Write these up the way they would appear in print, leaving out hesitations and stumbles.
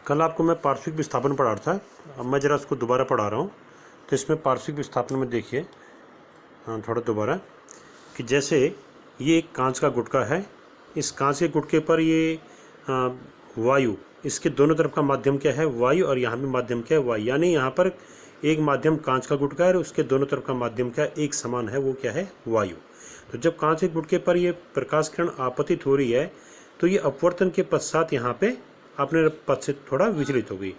कल आपको मैं पार्श्विक विस्थापन पढ़ा रहा था, अब मैं ज़रा उसको दोबारा पढ़ा रहा हूँ। तो इसमें पार्श्विक विस्थापन में देखिए थोड़ा दोबारा कि जैसे ये एक कांच का गुटका है, इस कांच के गुटके पर ये वायु, इसके दोनों तरफ का माध्यम क्या है वायु, और यहाँ भी माध्यम क्या है वायु, यानी यहाँ पर एक माध्यम कांच का गुटका है और उसके दोनों तरफ का माध्यम क्या है एक समान है, वो क्या है वायु। तो जब कांच के गुटके पर ये प्रकाश किरण आपतित हो रही है तो ये अपवर्तन के पश्चात यहाँ पे अपने पथ से थोड़ा विचलित हो गई,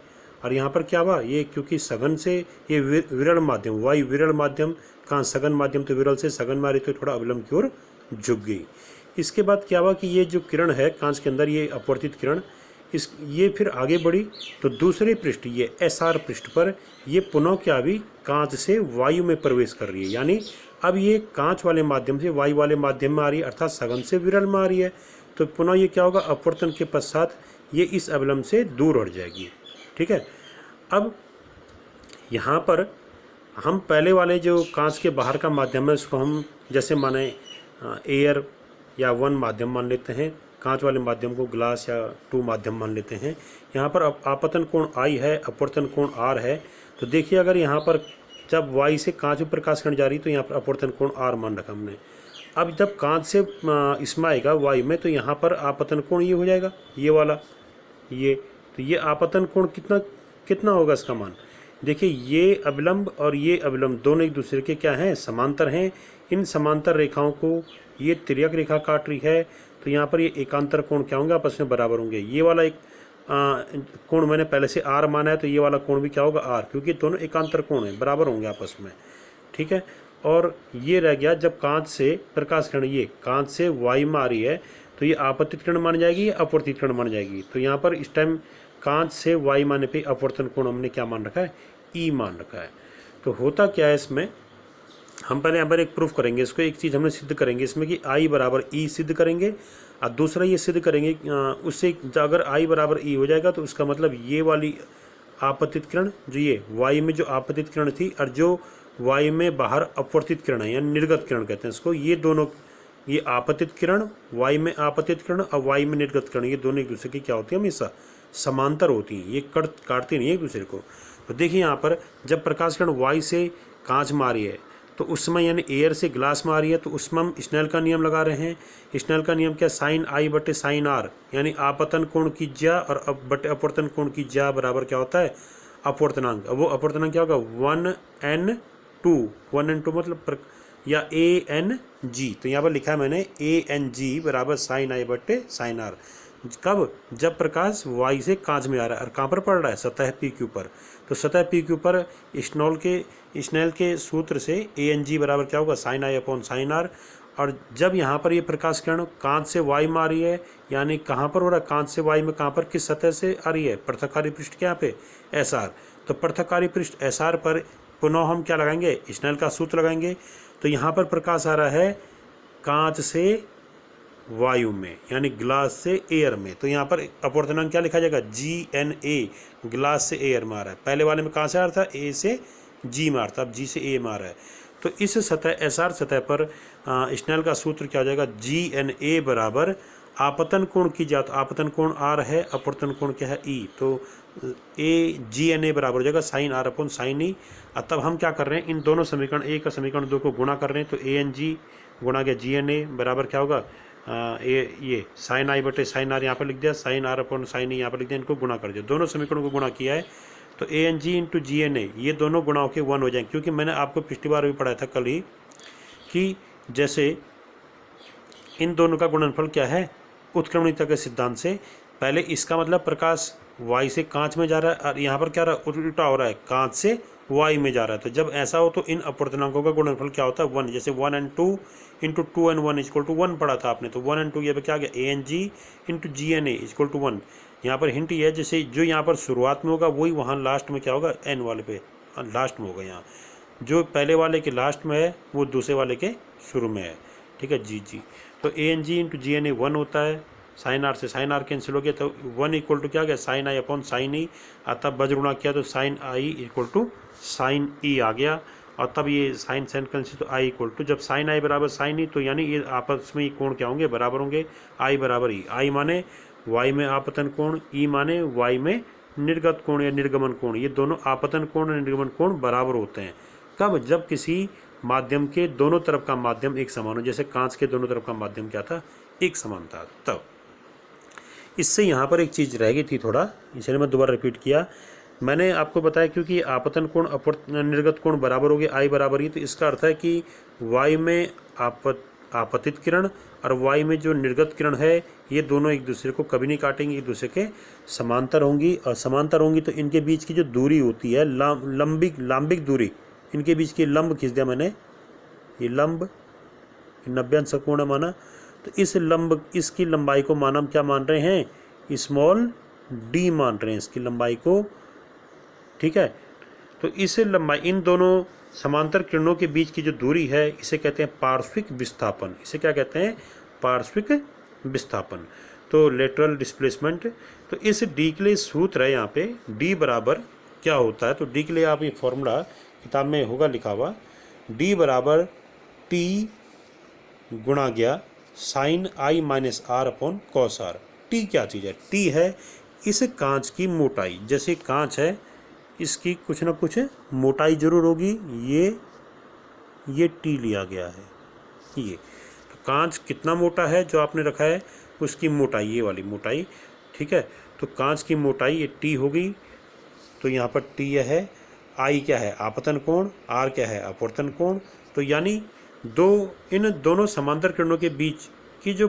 और यहाँ पर क्या हुआ, ये क्योंकि सघन से ये विरल माध्यम वायु विरल माध्यम, कांच सघन माध्यम तो विरल से सघन मारी तो थोड़ा अवलंब की ओर झुक गई। इसके बाद क्या हुआ कि ये जो किरण है कांच के अंदर, ये अपवर्तित किरण ये फिर आगे बढ़ी तो दूसरे पृष्ठ ये SR पृष्ठ पर ये पुनः क्या भी कांच से वायु में प्रवेश कर रही है, यानी अब ये कांच वाले माध्यम से वायु वाले माध्यम में आ रही है, अर्थात सघन से विरल में आ रही है। तो पुनः ये क्या होगा, अपवर्तन के पश्चात ये इस अवलंब से दूर हट जाएगी। ठीक है, अब यहाँ पर हम पहले वाले जो कांच के बाहर का माध्यम है उसको हम जैसे माने एयर या 1 माध्यम मान लेते हैं, कांच वाले माध्यम को ग्लास या 2 माध्यम मान लेते हैं। यहाँ पर आपतन कोण I है, अपवर्तन कोण R है। तो देखिए अगर यहाँ पर जब Y से कांच में प्रकाश किरण जा रही तो यहाँ पर अपवर्तन कोण R मान रखा हमने। अब जब कांच से इसमें आएगा Y में तो यहाँ पर आपतन कोण ये हो जाएगा, ये वाला ये, तो ये आपतन कोण कितना होगा इसका मान। देखिए ये अविलंब और ये अविलंब दोनों एक दूसरे के क्या हैं, समांतर हैं। इन समांतर रेखाओं को ये तिर्यक रेखा काट रही है, तो यहाँ पर ये एकांतर कोण क्या होंगे, आपस में बराबर होंगे। ये वाला एक कोण मैंने पहले से R माना है, तो ये वाला कोण भी क्या होगा R, क्योंकि दोनों एकांतर कोण हैं, बराबर होंगे आपस में। ठीक है, और ये रह गया जब कांच से प्रकाश किरण ये कांच से वायु में आ रही है तो ये आपतित किरण मान जाएगी या अपवर्तित किरण मान जाएगी। तो यहाँ पर इस टाइम कांच से वायु माने पे अपवर्तन कोण हमने क्या मान रखा है, E मान रखा है। तो होता क्या है इसमें, हम पहले यहाँ पर एक प्रूफ करेंगे इसको, एक चीज़ हमने सिद्ध करेंगे इसमें कि I बराबर E सिद्ध करेंगे, और दूसरा ये सिद्ध करेंगे उससे अगर I बराबर E हो जाएगा तो उसका मतलब ये वाली आपतित किरण जो ये वायु में जो आपतित किरण थी और जो वायु में बाहर अपवर्तित किरण है यानी निर्गत किरण कहते हैं इसको, ये दोनों ये आपतित किरण वायु में आपतित किरण और वायु में निर्गत किरण, ये दोनों एक दूसरे की क्या होती है हमेशा समांतर होती हैं, ये काटती नहीं है एक दूसरे को। तो देखिए यहाँ पर जब प्रकाश किरण वायु से कांच में आ रही है तो उस समय यानी एयर से ग्लास में आ रही है, तो उसमें हम स्नेल का नियम लगा रहे हैं। स्नेल का नियम क्या, साइन I बटे साइन R, यानी आपतन कोण की ज्या और बटे अपवर्तन कोण की ज्या बराबर क्या होता है अपवर्तनांक। अब वो अपवर्तनांक क्या होगा 1n2 मतलब या ANG। तो यहाँ पर लिखा है मैंने ANG बराबर साइन I बटे साइन R। कब, जब प्रकाश वायु से कांच में आ रहा है और कहाँ पर पड़ रहा है, सतह PQ पर। तो सतह PQ पर स्नेल के सूत्र से ANG बराबर क्या होगा sine I upon sine R। और जब यहाँ पर ये प्रकाश किरण कांच से वायु में आ रही है, यानी कहाँ पर हो रहा है कांच से वायु में, कहाँ पर किस सतह से आ रही है, पृथककारी पृष्ठ के यहाँ पे SR। तो पृथककारी पृष्ठ SR पर पुनः हम क्या लगाएंगे, स्नेल का सूत्र लगाएंगे। तो यहाँ पर प्रकाश आ रहा है कांच से वायु में यानी ग्लास से एयर में, तो यहाँ पर अपवर्तनांक क्या लिखा जाएगा GNA, ग्लास से एयर में आ रहा है। पहले वाले में कहाँ से आ रहा था, A से G में आ रहा था, अब G से A में आ रहा है। तो इस सतह SR सतह पर स्नेल का सूत्र क्या हो जाएगा GNA बराबर आपतन कोण की ज्या, तो आपतन कोण R है, अपवर्तन कोण क्या है E, तो GNA बराबर हो जाएगा sine R upon sine E। और तब हम क्या कर रहे हैं, इन दोनों समीकरण 1 और समीकरण 2 को गुणा कर रहे हैं, तो ANG गुणा गया GNA बराबर क्या होगा ये साइन I बटे साइन R यहाँ पर लिख दिया, sine R upon sine E यहाँ पर लिख दिया, इनको गुणा कर दिया, दोनों समीकरणों को गुणा किया है। तो ANG इंटू GNA ये दोनों गुणा होकर 1 हो जाएंगे, क्योंकि मैंने आपको पिछली बार भी पढ़ाया था कल ही कि जैसे इन दोनों का गुणनफल क्या है उत्क्रमणिकता के सिद्धांत से। पहले इसका मतलब प्रकाश वायु से कांच में जा रहा है और यहाँ पर क्या रहा है उल्टा हो रहा है, कांच से वायु में जा रहा है। तो जब ऐसा हो तो इन अपवर्तनांकों का गुणनफल क्या होता है 1, जैसे 1n2 into 2n1 equal to 1 पढ़ा था आपने, तो 1n2 ये पे क्या आ गया ANG into GNA equal to 1। यहाँ पर हिंट ये है जैसे जो यहाँ पर शुरुआत में होगा वही वहाँ लास्ट में क्या होगा n वाले पे लास्ट में होगा, यहाँ जो पहले वाले के लास्ट में है वो दूसरे वाले के शुरू में है। ठीक है जी। तो ANG इंटू GNA 1 होता है, साइन R से साइन R कैंसिल हो गया, तो 1 इक्वल टू क्या गया sine I upon sine E। तब बज गुणा किया तो sine I equal to sine E आ गया, और तब ये साइन कैंसिल तो I इक्वल टू, जब साइन I बराबर साइन E तो यानी ये आपस में कोण क्या होंगे बराबर होंगे, I बराबर E। I माने वायु में आपतन कोण, E माने वायु में निर्गत कोण या निर्गमन कोण, ये दोनों आपतन कोण और निर्गमन कोण बराबर होते हैं। कब? जब किसी माध्यम के दोनों तरफ का माध्यम एक समान हो, जैसे कांच के दोनों तरफ का माध्यम क्या था? एक समान था। तब इससे यहाँ पर एक चीज़ रह गई थी थोड़ा, इसलिए मैं दोबारा रिपीट किया। मैंने आपको बताया क्योंकि आपतन कोण निर्गत कोण बराबर हो गए, आई बराबर ही, तो इसका अर्थ है कि वाई में आपतित किरण और वाई में जो निर्गत किरण है, ये दोनों एक दूसरे को कभी नहीं काटेंगी, एक दूसरे के समांतर होंगी। और समांतर होंगी तो इनके बीच की जो दूरी होती है, लांबिक दूरी, इनके बीच की लंब खींच दिया मैंने, ये लंब 90 अंश कोण माना, तो इस लंब, इसकी लंबाई को माना हम क्या मान रहे हैं? स्मॉल डी मान रहे हैं इसकी लंबाई को। ठीक है, तो इस लंबाई, इन दोनों समांतर किरणों के बीच की जो दूरी है, इसे कहते हैं पार्श्विक विस्थापन। इसे क्या कहते हैं? पार्श्विक विस्थापन। तो लेटरल डिस्प्लेसमेंट। तो इस डी के लिए सूत्र है यहाँ पे, डी बराबर क्या होता है? तो डी के लिए आप ये फॉर्मूला किताब में होगा लिखा हुआ, डी बराबर टी गुणा गया sine I minus R upon cos R. T क्या चीज़ है? टी है इस कांच की मोटाई। जैसे कांच है, इसकी कुछ ना कुछ मोटाई जरूर होगी, ये टी लिया गया है। ये तो कांच कितना मोटा है जो आपने रखा है, उसकी मोटाई, ये वाली मोटाई। ठीक है, तो कांच की मोटाई ये टी होगी। तो यहाँ पर टी है, आई क्या है? आपतन कोण, आर क्या है? अपवर्तन कोण। तो यानी इन दोनों समांतर किरणों के बीच की जो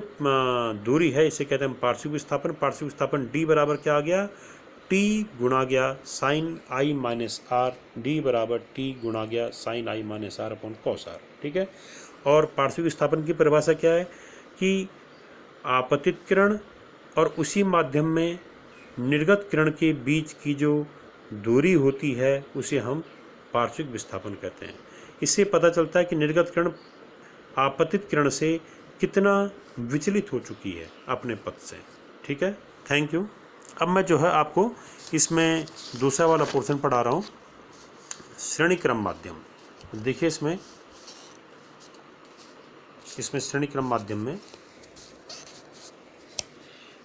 दूरी है, इसे कहते हैं पार्श्विक विस्थापन। पार्श्विक विस्थापन डी बराबर क्या आ गया? टी गुणा गया sine I minus R. D बराबर टी गुणा गया sine I minus R upon cos R. ठीक है, और पार्श्विक विस्थापन की परिभाषा क्या है? कि आपतित किरण और उसी माध्यम में निर्गत किरण के बीच की जो दूरी होती है, उसे हम पार्श्विक विस्थापन कहते हैं। इससे पता चलता है कि निर्गत किरण आपतित किरण से कितना विचलित हो चुकी है अपने पथ से। ठीक है, थैंक यू। अब मैं जो है आपको इसमें दूसरा वाला पोर्शन पढ़ा रहा हूँ, श्रेणी क्रम माध्यम। देखिए इसमें श्रेणी क्रम माध्यम में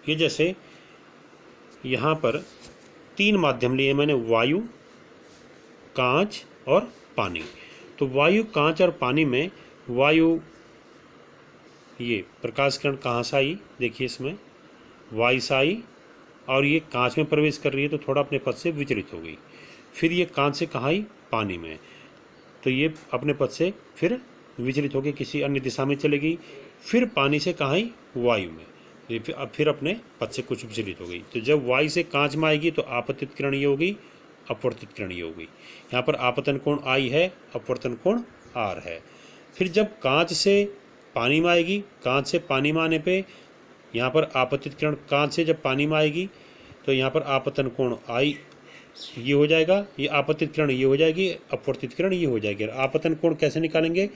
ये जैसे यहाँ पर 3 माध्यम लिए मैंने, वायु, कांच और पानी। तो वायु, कांच और पानी में वायु, ये प्रकाश किरण कहाँ से आई? देखिए इसमें वायु से आई और ये कांच में प्रवेश कर रही है, तो थोड़ा अपने पथ से विचलित हो गई। फिर ये कांच से कहाँ आई? पानी में, तो ये अपने पथ से फिर विचलित होकर किसी अन्य दिशा में चलेगी। फिर पानी से कहाँ आई? वायु में, ये फिर अपने पथ से कुछ विचलित हो गई। तो जब वायु से कांच में आएगी तो आपतित किरण ये होगी, अपवर्तित किरण ये होगी। यहाँ पर आपतन कोण आई है, अपवर्तन कोण आर है। फिर जब कांच से पानी में आएगी, कांच से पानी में आने पे यहाँ पर आपतित किरण कांच से जब पानी में आएगी तो यहाँ पर आपतन कोण आई ये हो जाएगा, ये आपतित किरण ये हो जाएगी, अपवर्तित किरण ये हो जाएगी। आपतन कोण कैसे निकालेंगे?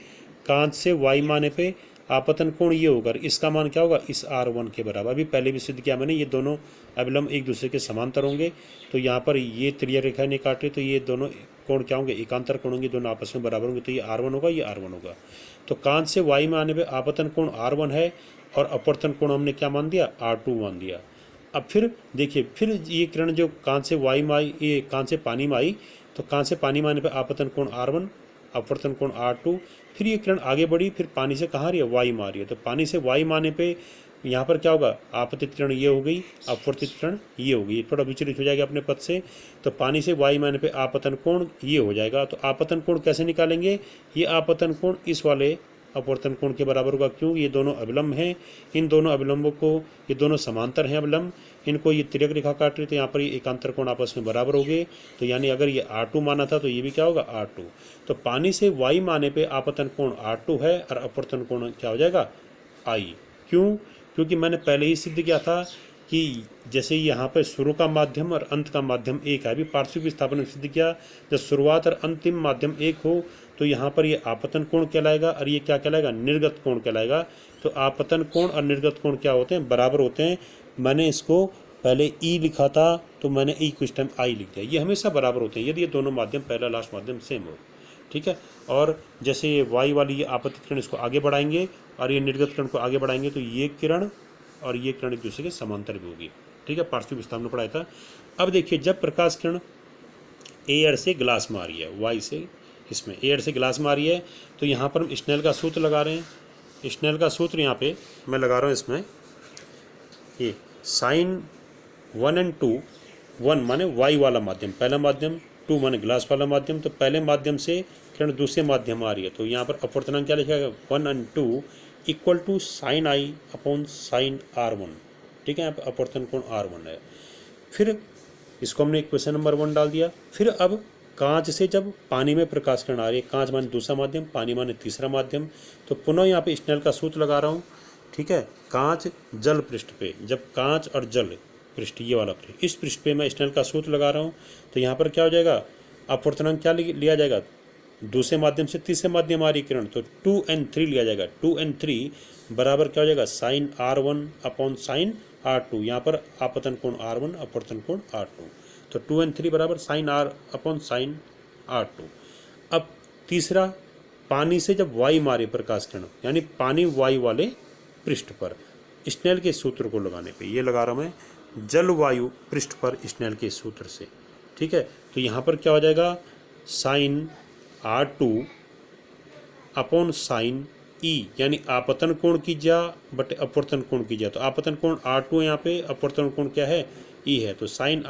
कांच से वायु में आने पे आपतन कोण ये होगा, इसका मान क्या होगा? इस R1 के बराबर। अभी पहले भी सिद्ध किया मैंने, ये दोनों अभिलंब एक दूसरे के समांतर होंगे। तो यहाँ पर ये त्रिज्या रेखा नहीं काट रही, तो ये दोनों कोण क्या होंगे? एकांतर कोण होंगे, दोनों आपस में बराबर होंगे। तो ये R1 होगा, ये R1 होगा। तो कांच से वायु में आने पर आपतन कोण R1 है और अपवर्तन कोण हमने क्या मान दिया? R2 मान दिया। अब फिर देखिए, फिर ये किरण जो कांच से वायु में आई, ये कांच से पानी में आई, तो कांच से पानी में आने पर आपतन कोण R1, अपवर्तन कोण R2। फिर ये किरण आगे बढ़ी, फिर पानी से कहाँ रही है? वायु में आ रही है। तो पानी से वायु में आने पे यहाँ पर क्या होगा? आपतित किरण ये हो गई, अपवर्तित किरण ये हो गई, थोड़ा विचलित हो जाएगा अपने पथ से। तो पानी से वायु में आने पे आपतन कोण ये हो जाएगा। तो आपतन कोण कैसे निकालेंगे? ये आपतन कोण इस वाले अपवर्तन कोण के बराबर होगा। क्यों? ये दोनों अभिलंब हैं, इन दोनों अभिलंबों को, ये दोनों समांतर हैं अभिलंब, इनको ये तिर्यक रेखा काट रही, तो यहाँ पर ये एकांतर कोण आपस में बराबर हो गए। तो यानी अगर ये R2 माना था तो ये भी क्या होगा? R2। तो पानी से वायु माने पे आपतन कोण R2 है और अपवर्तन कोण क्या हो जाएगा? I। क्यों? क्योंकि मैंने पहले ही सिद्ध किया था कि जैसे यहाँ पर शुरू का माध्यम और अंत का माध्यम एक है। अभी पार्श्विक विस्थापन में सिद्ध किया, जब शुरुआत और अंतिम माध्यम एक हो तो यहाँ पर ये आपतन कोण कहलाएगा और ये क्या कहलाएगा? निर्गत कोण कहलाएगा। तो आपतन कोण और निर्गत कोण क्या होते हैं? बराबर होते हैं। मैंने इसको पहले ई लिखा था तो मैंने ई कुछ टाइम आई लिख दिया। ये हमेशा बराबर होते हैं यदि ये दोनों माध्यम, पहला लास्ट माध्यम सेम हो। ठीक है, और जैसे ये वायु वाली ये आपतित किरण, इसको आगे बढ़ाएंगे और ये निर्गत किरण को आगे बढ़ाएंगे, तो ये किरण और ये किरण एक दूसरे के समांतर भी होगी। ठीक है, पार्श्विक विस्थापन पढ़ाया था। अब देखिए जब प्रकाश किरण एयर से ग्लास में आ रही है, वाई से इसमें एयर से ग्लास में आ रही है, तो यहाँ पर हम स्नेल का सूत्र लगा रहे हैं। स्नेल का सूत्र यहाँ पे मैं लगा रहा हूँ इसमें, ये साइन 1 एंड 2, 1 माने वाई वाला माध्यम पहला माध्यम, 2 माने ग्लास वाला माध्यम, तो पहले माध्यम से किरण दूसरे माध्यम आ रही है, तो यहाँ पर अपवर्तनांक क्या लिखा है 1 and 2 equal to sine I upon sine R1, ठीक है, यहाँ पर अपवर्तन कोण R1 है। फिर इसको हमने इक्वेशन नंबर 1 डाल दिया। फिर अब कांच से जब पानी में प्रकाश किरण आ रही है, कांच माने दूसरा माध्यम, पानी माने तीसरा माध्यम, तो पुनः यहाँ पे स्नेल का सूत्र लगा रहा हूँ, ठीक है। कांच जल पृष्ठ पे, जब कांच और जल पृष्ठ, ये वाला पृष्ठ, इस पृष्ठ पे मैं स्नेल का सूत्र लगा रहा हूँ, तो यहाँ पर क्या हो जाएगा, अपवर्तनांक क्या लिया जाएगा, दूसरे माध्यम से तीसरे माध्यम आ रही किरण, तो 2n3 लिया जाएगा। 2n3 बराबर क्या हो जाएगा, sign R1 upon sine R2, यहाँ पर आपतन कोण R1, अपवर्तन कोण R2, तो 2n3 बराबर sign R upon sign R2। अब तीसरा, पानी से जब वाई मारे प्रकाश किरण, यानी पानी वाई वाले पृष्ठ पर, स्नेल के सूत्र को लगाने पे, ये लगा रहा हूँ मैं जलवायु पृष्ठ पर स्नेल के सूत्र से, ठीक है। तो यहाँ पर क्या हो जाएगा, sign R2 upon sine E, यानी आपतन कोण कीजिए बटे अपवर्तन कोण कीजिए, तो आपतन कोण R2 यहाँ पे, अपवर्तन कोण क्या है E है, तो साइन